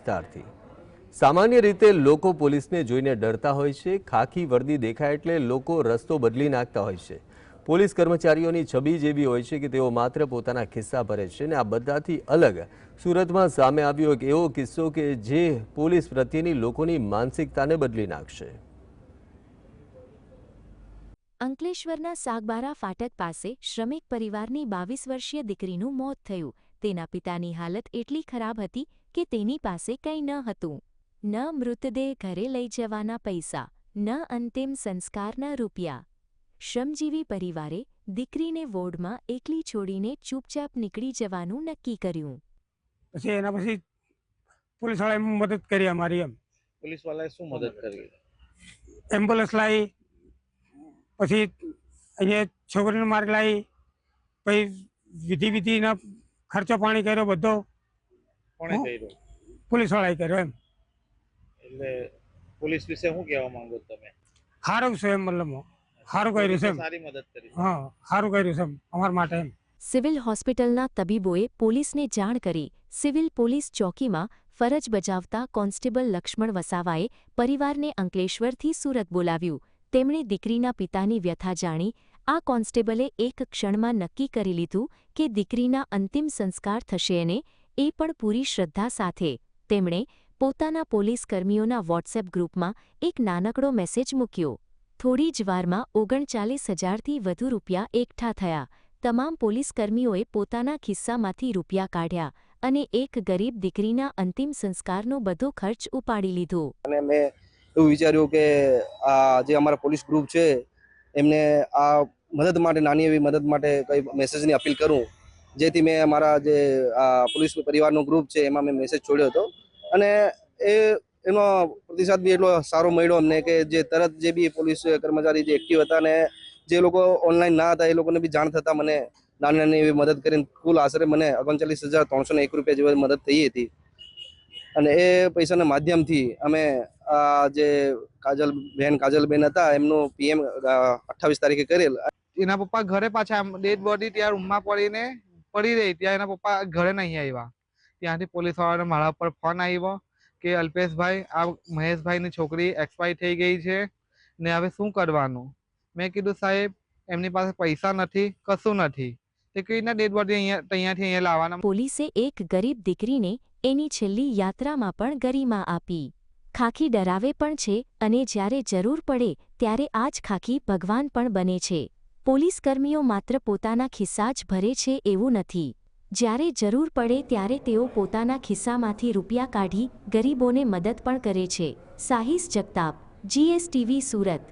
વિસ્તારથી સામાન્ય રીતે લોકો પોલીસને જોઈને ડરતા હોય છે। ખાખી વર્દી દેખાય એટલે લોકો રસ્તો બદલી નાખતા હોય છે। પોલીસ કર્મચારીઓની છબી જેવી હોય છે કે તેઓ માત્ર પોતાના ખિસ્સા ભરે છે અને આ બધાથી અલગ સુરતમાં સામે આવ્યો એક એવો કિસ્સો કે જે પોલીસ પ્રત્યેની લોકોની માનસિકતાને બદલી નાખશે। અંકલેશ્વરના સાગબારા ફાટક પાસે શ્રમિક પરિવારની 22 વર્ષીય દીકરીનું મોત થયું। તેના પિતાની હાલત એટલી ખરાબ હતી કે તેની પાસે કંઈ ન હતું, ન મૃતદેહ ઘરે લઈ જવાના પૈસા, ન અંતિમ સંસ્કારના રૂપિયા। શ્રમજીવી પરિવારે દીકરીને વોર્ડમાં એકલી છોડીને ચૂપચાપ નીકળી જવાનું નક્કી કર્યું। પછી એના પછી પોલીસવાળાએ મદદ કરી અમારી। પોલીસવાળાએ શું મદદ કરી? એમ્બ્યુલન્સ લાવી, પછી અહીંયા છોકરીને મારી લાવી, પછી વિધિના ખર્ચો પાણી કર્યો બધો। કોણે કર્યો? પોલીસવાળાએ કર્યો। એટલે પોલીસ વિશે શું કહેવા માંગો તમે? સારું છે, મતલબ સારું કર્યું છે। સારી મદદ કરી। હા, સારું કર્યું છે અમારા માટે। સિવિલ હોસ્પિટલના તબીબોએ પોલીસને જાણ કરી। સિવિલ પોલીસ ચોકીમાં ફરજ બજાવતા કોન્સ્ટેબલ લક્ષ્મણ વસાવાએ પરિવારને અંકલેશ્વરથી સુરત બોલાવ્યું। તેમણે દીકરીના પિતાની વ્યથા જાણી આ કોન્સ્ટેબલે એક ક્ષણમાં નક્કી કરી લીધું કે દીકરીના અંતિમ સંસ્કાર થશે અને એ પણ પૂરી શ્રદ્ધા સાથે। તેમણે પોતાના પોલીસ કર્મીઓના વોટ્સએપ ગ્રુપમાં એક નાનકડો મેસેજ મૂક્યો। થોડી જ વારમાં 39,000થી વધુ રૂપિયા એકઠા થયા। તમામ પોલીસ કર્મીઓએ પોતાના ખિસ્સામાંથી રૂપિયા કાઢ્યા અને એક ગરીબ દીકરીના અંતિમ સંસ્કારનો બધો ખર્ચ ઉપાડી લીધો। અને મેં એવું વિચાર્યું કે આ જે અમારા પોલીસ ગ્રુપ છે એમને આ મદદ માટે, નાની એવી મદદ માટે કઈ મેસેજની અપીલ કરું, જેથી મેં અમારા જે આ પોલીસ પરિવારનો ગ્રુપ છે એમાં મેં મેસેજ છોડ્યો હતો અને એનો પ્રતિસાદ બી એટલો સારો મળ્યો અમને કે જે તરત જે બી પોલીસ કર્મચારી જે એક્ટિવ હતા અને જે લોકો ઓનલાઈન ના હતા એ લોકોને બી જાણ થતાં મને નાની એવી મદદ કરીને કુલ આશરે મને 39,301 રૂપિયા જેવી મદદ થઈ હતી। અને એ પૈસાના માધ્યમથી અમે જે કાજલબેન હતા એમનું PM 28 તારીખે કરેલ। એના પપ્પા ઘરે પાછા ડેડ બોડી ત્યાં રૂમમાં પડી રહી, ત્યાં એના પપ્પા ઘરે નહીં આવ્યા। ત્યાંથી પોલીસ વાળાને મારા પર ફોન આવ્યો કે અલ્પેશભાઈ, આ મહેશભાઈની છોકરી એક્સપાયર થઈ ગઈ છે ને હવે શું કરવાનું? મેં કીધું સાહેબ એમની પાસે પૈસા નથી, કશું નથી, તે કેવી રીતના ડેડ બોડી અહીંયાથી અહીંયા લાવવાના? પોલીસે એક ગરીબ દીકરીને એની છેલ્લી યાત્રામાં પણ ગરિમા આપી। ખાખી ડરાવે પણ છે અને જ્યારે જરૂર પડે ત્યારે આ જ ખાખી ભગવાન પણ બને છે। પોલીસકર્મીઓ માત્ર પોતાના ખિસ્સા જ ભરે છે એવું નથી, જ્યારે જરૂર પડે ત્યારે તેઓ પોતાના ખિસ્સામાંથી રૂપિયા કાઢી ગરીબોને મદદ પણ કરે છે। સાહિસ જગતાપ, GSTV સુરત।